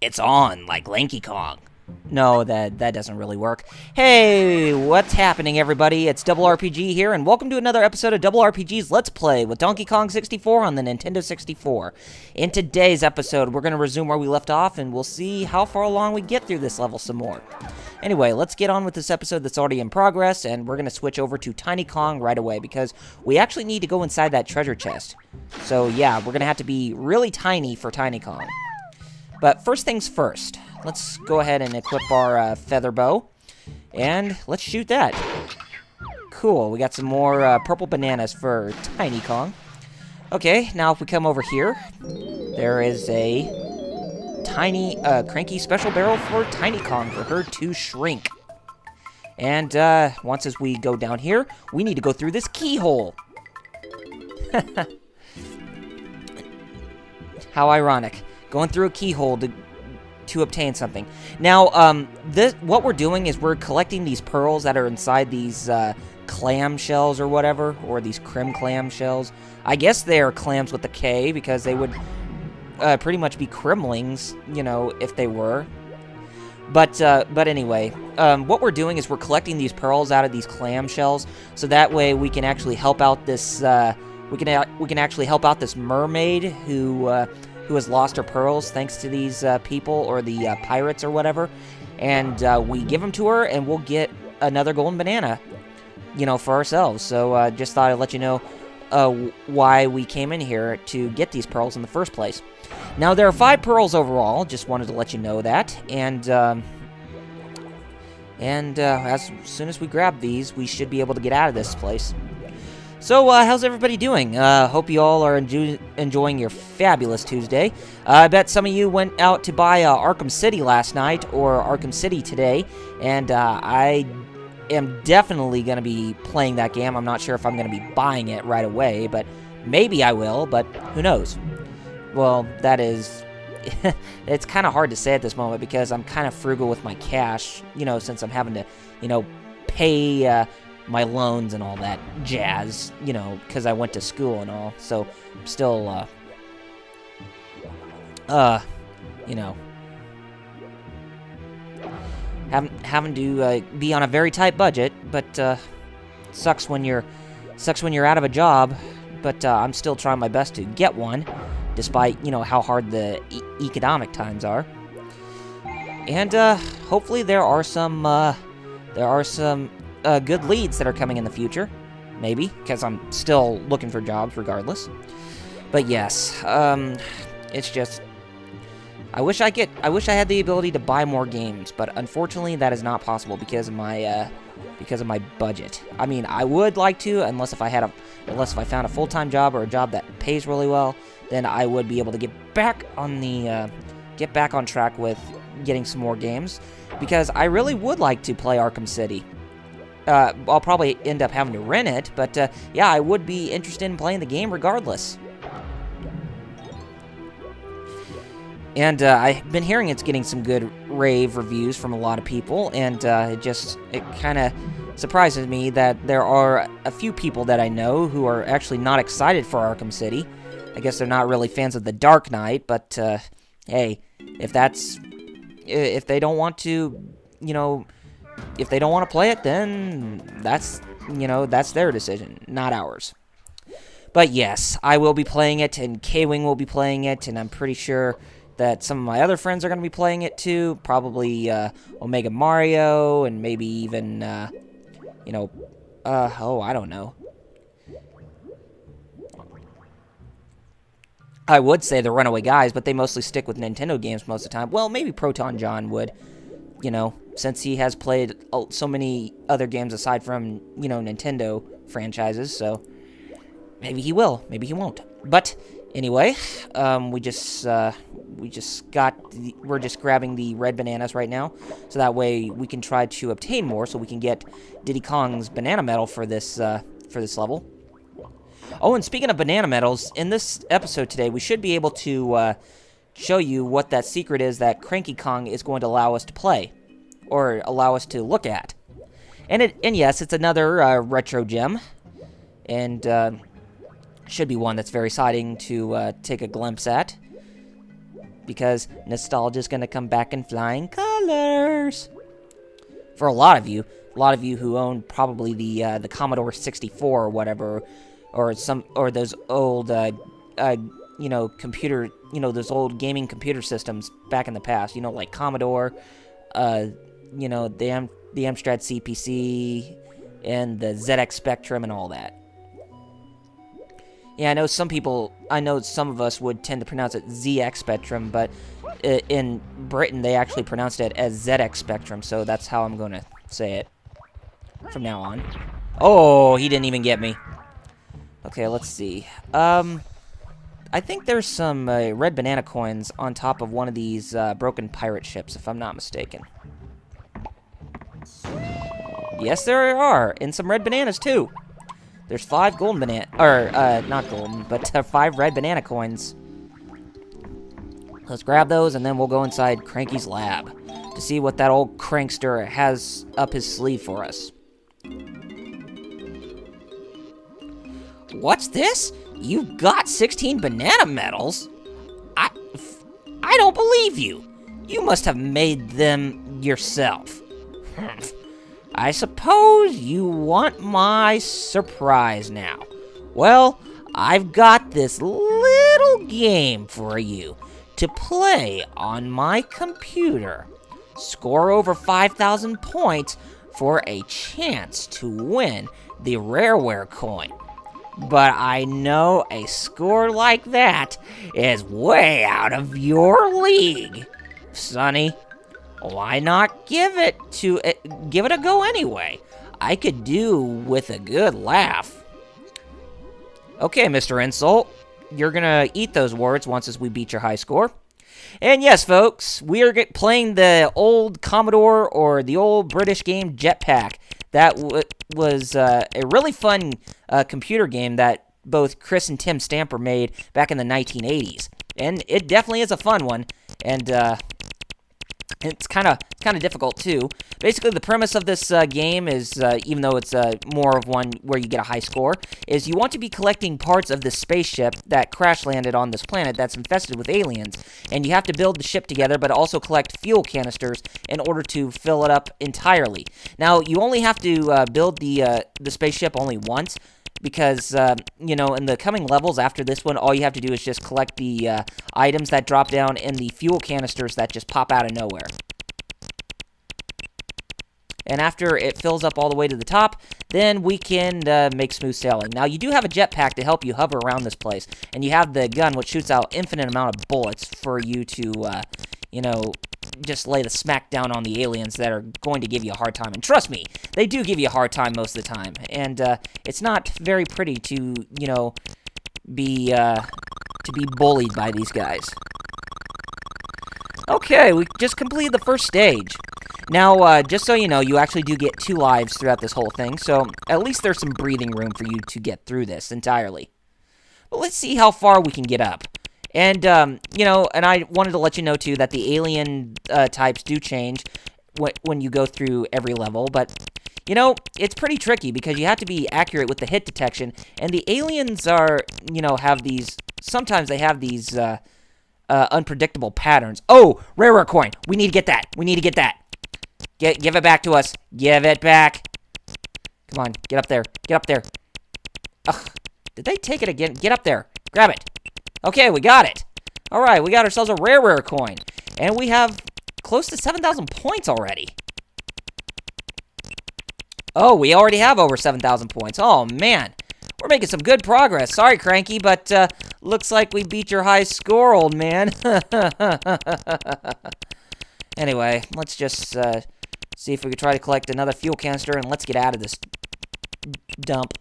It's on, like Lanky Kong. No, that doesn't really work. Hey, what's happening, everybody? It's Double RPG here, and welcome to another episode of Double RPG's Let's Play with Donkey Kong 64 on the Nintendo 64. In today's episode, we're going to resume where we left off, and we'll see how far along we get through this level some more. Anyway, let's get on with this episode that's already in progress, and we're going to switch over to Tiny Kong right away, because we actually need to go inside that treasure chest. So, yeah, we're going to have to be really tiny for Tiny Kong. But first things first, let's go ahead and equip our feather bow, and let's shoot that. Cool, we got some more purple bananas for Tiny Kong. Okay, now if we come over here, there is a tiny, cranky special barrel for Tiny Kong for her to shrink. And once as we go down here, we need to go through this keyhole. How ironic. Going through a keyhole to obtain something. Now, what we're doing is we're collecting these pearls that are inside these clam shells or whatever, or these clam shells. I guess they are clams with a K because they would pretty much be crimlings, you know, if they were. But anyway, what we're doing is we're collecting these pearls out of these clam shells, so that way we can actually help out this. We can actually help out this mermaid who has lost her pearls thanks to these people, or the pirates or whatever, and we give them to her, and we'll get another golden banana, you know, for ourselves. So just thought I'd let you know why we came in here to get these pearls in the first place. Now, there are 5 pearls overall, just wanted to let you know that, and as soon as we grab these, we should be able to get out of this place. So, how's everybody doing? Hope you all are enjoying your fabulous Tuesday. I bet some of you went out to buy Arkham City last night, or Arkham City today, and I am definitely going to be playing that game. I'm not sure if I'm going to be buying it right away, but maybe I will, but who knows? Well, that is... it's kind of hard to say at this moment, because I'm kind of frugal with my cash, you know, since I'm having to, you know, pay... my loans and all that jazz, you know, because I went to school and all, so I'm still, you know, having to be on a very tight budget, but sucks when you're out of a job, but I'm still trying my best to get one, despite, you know, how hard the economic times are. And hopefully there are some good leads that are coming in the future, maybe, because I'm still looking for jobs regardless. But yes, it's just, I wish I had the ability to buy more games, but unfortunately that is not possible because of my budget. I mean, I would like to, unless if I found a full-time job or a job that pays really well, then I would be able to get back on track with getting some more games, because I really would like to play Arkham City. I'll probably end up having to rent it, but yeah, I would be interested in playing the game regardless. And I've been hearing it's getting some good rave reviews from a lot of people, and it kind of surprises me that there are a few people that I know who are actually not excited for Arkham City. I guess they're not really fans of the Dark Knight, but hey, if they don't want to, you know, if they don't want to play it, then that's their decision, not ours. But yes, I will be playing it, and K-Wing will be playing it, and I'm pretty sure that some of my other friends are going to be playing it too. Probably Omega Mario, and maybe even, I don't know. I would say the Runaway Guys, but they mostly stick with Nintendo games most of the time. Well, maybe Proton John would, you know, since he has played so many other games aside from, you know, Nintendo franchises, so maybe he will, maybe he won't. But anyway, we're just grabbing the red bananas right now, so that way we can try to obtain more, so we can get Diddy Kong's banana medal for this level. Oh, and speaking of banana medals, in this episode today, we should be able to show you what that secret is that Cranky Kong is going to allow us to play, or allow us to look at. And yes, it's another retro gem, and should be one that's very exciting to take a glimpse at. because nostalgia's gonna come back in flying colors. For a lot of you who own probably the Commodore 64 or whatever, or those old computer, those old gaming computer systems back in the past, like Commodore, the Amstrad CPC, and the ZX Spectrum and all that. Yeah, I know some of us would tend to pronounce it ZX Spectrum, but in Britain they actually pronounced it as ZX Spectrum, so that's how I'm going to say it from now on. Oh, he didn't even get me. Okay, let's see. I think there's some red banana coins on top of one of these broken pirate ships, if I'm not mistaken. Yes, there are, and some red bananas too. There's 5 golden banana, or not golden, but 5 red banana coins. Let's grab those, and then we'll go inside Cranky's lab to see what that old crankster has up his sleeve for us. What's this? You've got 16 banana medals? I don't believe you. You must have made them yourself. I suppose you want my surprise now. Well, I've got this little game for you to play on my computer. Score over 5,000 points for a chance to win the Rareware coin. But I know a score like that is way out of your league. Sonny, why not give it a go anyway? I could do with a good laugh. Okay, Mr. Insult, you're gonna eat those words once as we beat your high score. And yes, folks, we are playing the old Commodore, or the old British game Jetpac. That was a really fun computer game that both Chris and Tim Stamper made back in the 1980s. And it definitely is a fun one. And it's kind of difficult too. Basically, the premise of this game is, even though it's more of one where you get a high score, is you want to be collecting parts of this spaceship that crash landed on this planet that's infested with aliens, and you have to build the ship together, but also collect fuel canisters in order to fill it up entirely. Now, you only have to build the spaceship only once, because, in the coming levels after this one, all you have to do is just collect the items that drop down in the fuel canisters that just pop out of nowhere. And after it fills up all the way to the top, then we can make smooth sailing. Now, you do have a jetpack to help you hover around this place, and you have the gun which shoots out infinite amount of bullets for you to, just lay the smack down on the aliens that are going to give you a hard time. And trust me, they do give you a hard time most of the time. And it's not very pretty to, be bullied by these guys. Okay, we just completed the first stage. Now, just so you know, you actually do get 2 lives throughout this whole thing, so at least there's some breathing room for you to get through this entirely. But let's see how far we can get up. And, and I wanted to let you know, too, that the alien types do change when you go through every level. But, it's pretty tricky because you have to be accurate with the hit detection. And the aliens are, sometimes they have these unpredictable patterns. Oh, rare coin. We need to get that. Give it back to us. Give it back. Come on, get up there. Ugh, did they take it again? Get up there. Grab it. Okay, we got it. All right, we got ourselves a rare coin. And we have close to 7,000 points already. Oh, we already have over 7,000 points. Oh, man. We're making some good progress. Sorry, Cranky, but looks like we beat your high score, old man. Anyway, let's just see if we can try to collect another fuel canister, and let's get out of this dump.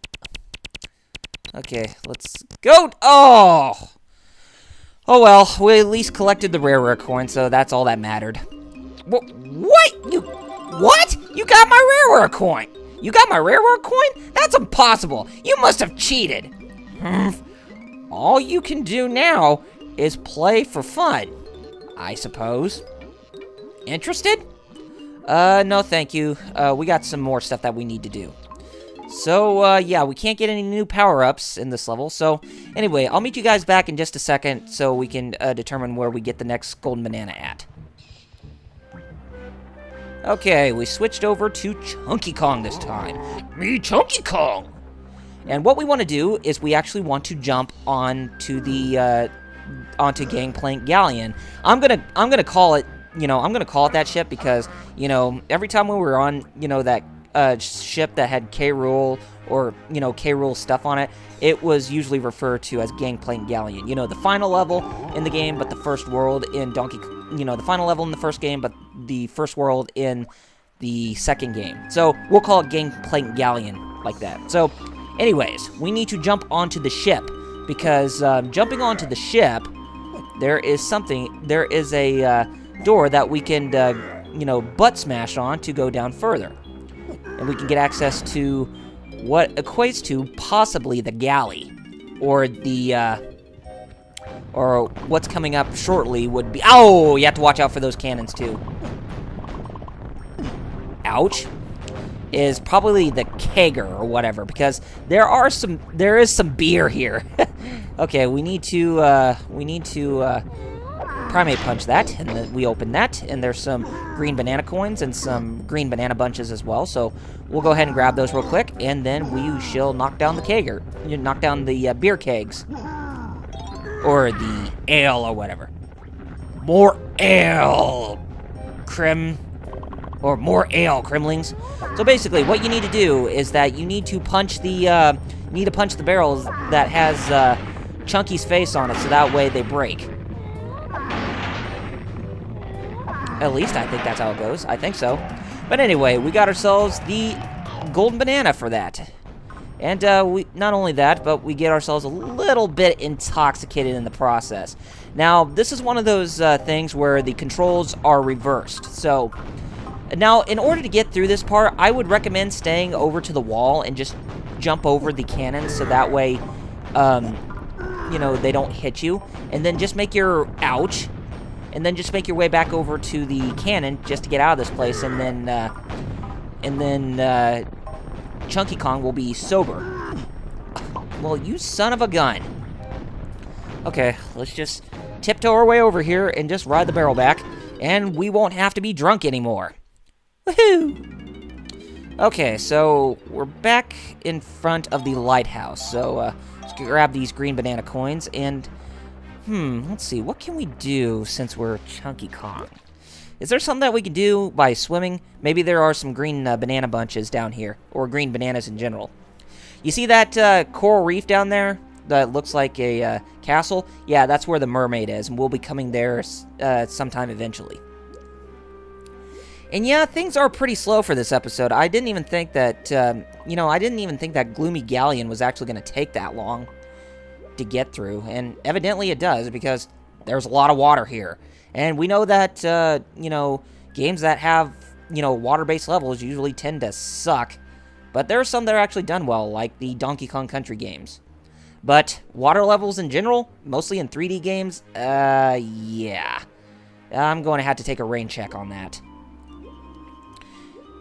Okay, let's go. Oh, well, we at least collected the rare coin, so that's all that mattered. What? What? You got my rare coin? You got my rare coin? That's impossible. You must have cheated. All you can do now is play for fun, I suppose. Interested? No, thank you. We got some more stuff that we need to do. So, yeah, we can't get any new power-ups in this level. So, anyway, I'll meet you guys back in just a second so we can determine where we get the next golden banana at. Okay, we switched over to Chunky Kong this time. Me, Chunky Kong! And what we want to do is we actually want to jump onto the, onto Gangplank Galleon. I'm gonna call it, I'm gonna call it that ship because, every time we were on, that ship that had K. Rool or K. Rool stuff on it, it was usually referred to as Gangplank Galleon. The final level in the game, but the first world in the final level in the first game, but the first world in the second game. So we'll call it Gangplank Galleon like that. So, anyways, we need to jump onto the ship because jumping onto the ship, there is a door that we can butt smash on to go down further. And we can get access to what equates to possibly the galley, or or what's coming up shortly would be. Oh, you have to watch out for those cannons too. Ouch. Is probably the kegger or whatever, because there is some beer here. Okay, we need to primate punch that, and then we open that, and there's some green banana coins and some green banana bunches as well, so we'll go ahead and grab those real quick, and then we shall knock down the kegger, knock down the beer kegs, or the ale or whatever. More ale, more ale, Kremlings. So basically, what you need to do is that you need to punch the barrels that has Chunky's face on it, so that way they break. At least I think that's how it goes. I think so. But anyway, we got ourselves the golden banana for that. And we not only that, but we get ourselves a little bit intoxicated in the process. Now, this is one of those things where the controls are reversed. So, now, in order to get through this part, I would recommend staying over to the wall and just jump over the cannons so that way, they don't hit you. And then just make your ouch. And then just make your way back over to the cannon just to get out of this place, and then Chunky Kong will be sober. Well, you son of a gun. Okay, let's just tiptoe our way over here and just ride the barrel back, and we won't have to be drunk anymore. Woohoo! Okay, so we're back in front of the lighthouse. So let's grab these green banana coins and. Let's see, what can we do since we're Chunky Kong? Is there something that we can do by swimming? Maybe there are some green banana bunches down here, or green bananas in general. You see that coral reef down there that looks like a castle? Yeah, that's where the mermaid is, and we'll be coming there sometime eventually. And yeah, things are pretty slow for this episode. I didn't even think that, that Gloomy Galleon was actually going to take that long to get through, and evidently it does, because there's a lot of water here, and we know that games that have water-based levels usually tend to suck, but there are some that are actually done well, like the Donkey Kong Country games. But water levels in general, mostly in 3D games, yeah, I'm going to have to take a rain check on that.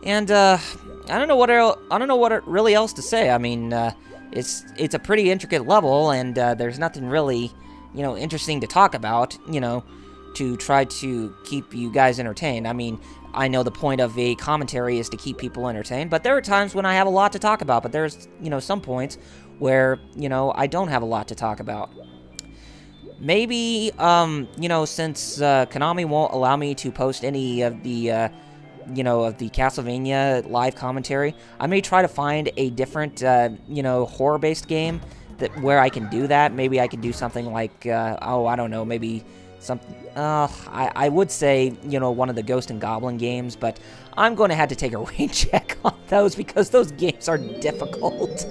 And I don't know what really else to say. I mean, it's a pretty intricate level, and there's nothing really, interesting to talk about, to try to keep you guys entertained. I mean, I know the point of a commentary is to keep people entertained, but there are times when I have a lot to talk about, but there's, some points where, I don't have a lot to talk about. Maybe, since Konami won't allow me to post any of the of the Castlevania live commentary, I may try to find a different, horror-based game where I can do that. Maybe I can do something like, I don't know, maybe something, I would say, one of the Ghost and Goblin games, but I'm going to have to take a rain check on those because those games are difficult.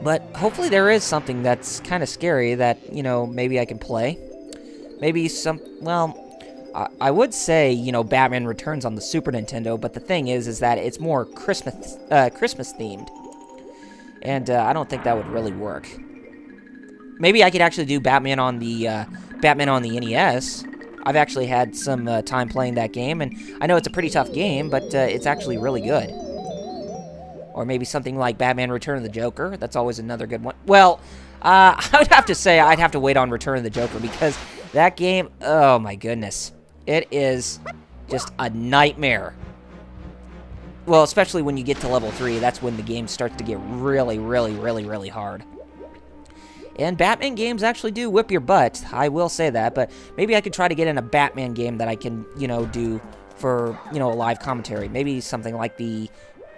But hopefully there is something that's kind of scary that, maybe I can play. Maybe I would say, Batman Returns on the Super Nintendo, but the thing is that it's more Christmas themed, and I don't think that would really work. Maybe I could actually do Batman on the NES. I've actually had some time playing that game, and I know it's a pretty tough game, but it's actually really good. Or maybe something like Batman Return of the Joker. That's always another good one. Well, I would have to say I'd have to wait on Return of the Joker because that game, oh my goodness. It is just a nightmare. Well, especially when you get to level 3, that's when the game starts to get really, really, really, really hard. And Batman games actually do whip your butt, I will say that, but maybe I could try to get in a Batman game that I can, do for, a live commentary. Maybe something like the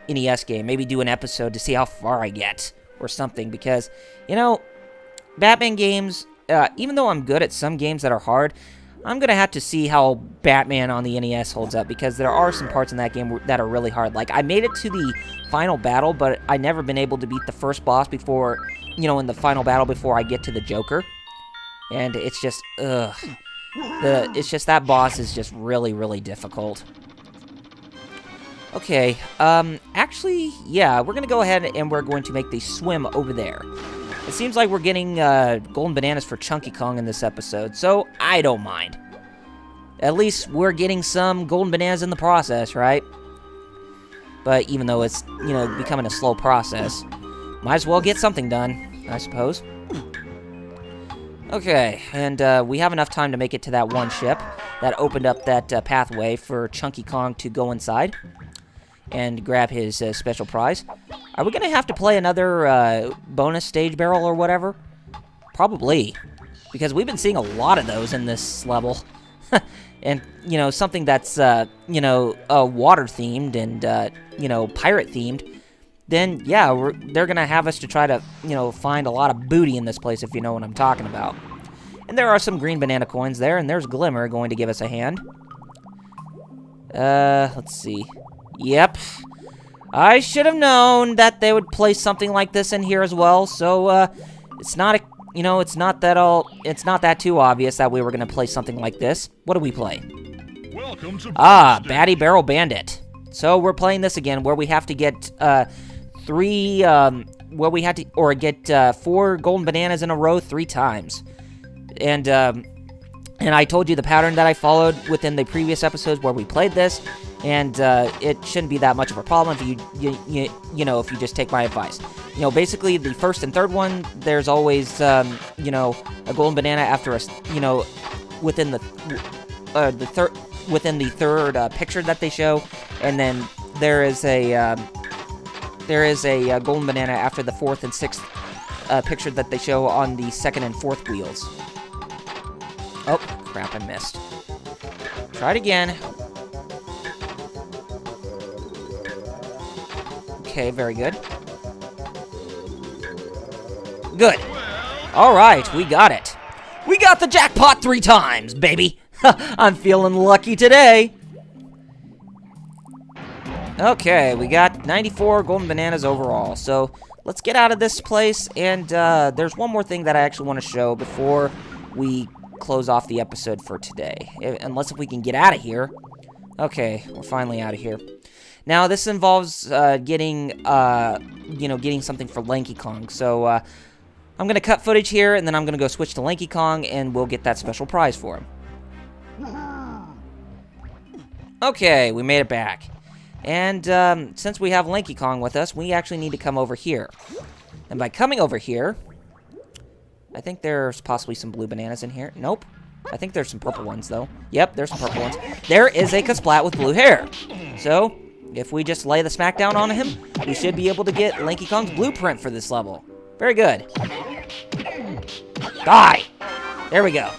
NES game. Maybe do an episode to see how far I get or something, because, Batman games, even though I'm good at some games that are hard, I'm going to have to see how Batman on the NES holds up, because there are some parts in that game that are really hard. Like, I made it to the final battle, but I never been able to beat the first boss before, in the final battle before I get to the Joker. And it's just, ugh. It's just that boss is just really, really difficult. Okay, actually, yeah, we're going to go ahead and we're going to make the swim over there. It seems like we're getting golden bananas for Chunky Kong in this episode, so I don't mind. At least we're getting some golden bananas in the process, right? But even though it's, becoming a slow process, might as well get something done, I suppose. Okay, and we have enough time to make it to that one ship that opened up that pathway for Chunky Kong to go inside and grab his special prize. Are we going to have to play another bonus stage barrel or whatever? Probably, because we've been seeing a lot of those in this level. And, something that's, water-themed and, pirate-themed, then, yeah, they're going to have us to try to, find a lot of booty in this place, if you know what I'm talking about. And there are some green banana coins there, and there's Glimmer going to give us a hand. Let's see. Yep. I should have known that they would place something like this in here as well, so, it's not it's not that too obvious that we were going to play something like this. What do we play? Welcome to Batty Barrel Bandit. So we're playing this again, where we have to get, get 4 golden bananas in a row 3 times. And I told you the pattern that I followed within the previous episodes where we played this, and it shouldn't be that much of a problem if if you just take my advice. Basically the first and third one, there's always a golden banana after within the third picture that they show, and then there is a golden banana after the 4th and 6th picture that they show on the 2nd and 4th wheels. Oh, crap, I missed. Try it again. Okay, very good. Good. Alright, we got it. We got the jackpot 3 times, baby. I'm feeling lucky today. Okay, we got 94 golden bananas overall. So, let's get out of this place. And there's one more thing that I actually want to show before we close off the episode for today. Unless if we can get out of here. Okay, we're finally out of here. Now, this involves getting something for Lanky Kong. So, I'm going to cut footage here, and then I'm going to go switch to Lanky Kong, and we'll get that special prize for him. Okay, we made it back. And since we have Lanky Kong with us, we actually need to come over here. And by coming over here, I think there's possibly some blue bananas in here. Nope. I think there's some purple ones, though. Yep, there's some purple ones. There is a Kasplat with blue hair. So, if we just lay the smackdown on him, we should be able to get Lanky Kong's blueprint for this level. Very good. Die! There we go.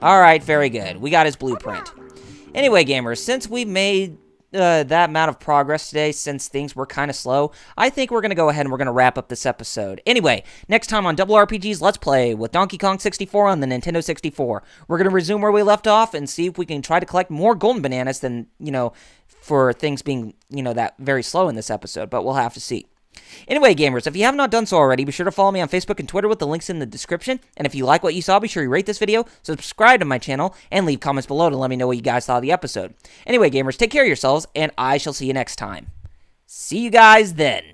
Alright, very good. We got his blueprint. Anyway, gamers, since we've made that amount of progress today, since things were kind of slow, I think we're going to go ahead and we're going to wrap up this episode. Anyway, next time on Double RPGs Let's Play with Donkey Kong 64 on the Nintendo 64. We're going to resume where we left off and see if we can try to collect more golden bananas than, for things being, that very slow in this episode, but we'll have to see. Anyway, gamers, if you have not done so already, be sure to follow me on Facebook and Twitter with the links in the description. And if you like what you saw, be sure you rate this video, subscribe to my channel, and leave comments below to let me know what you guys thought of the episode. Anyway, gamers, take care of yourselves, and I shall see you next time. See you guys then.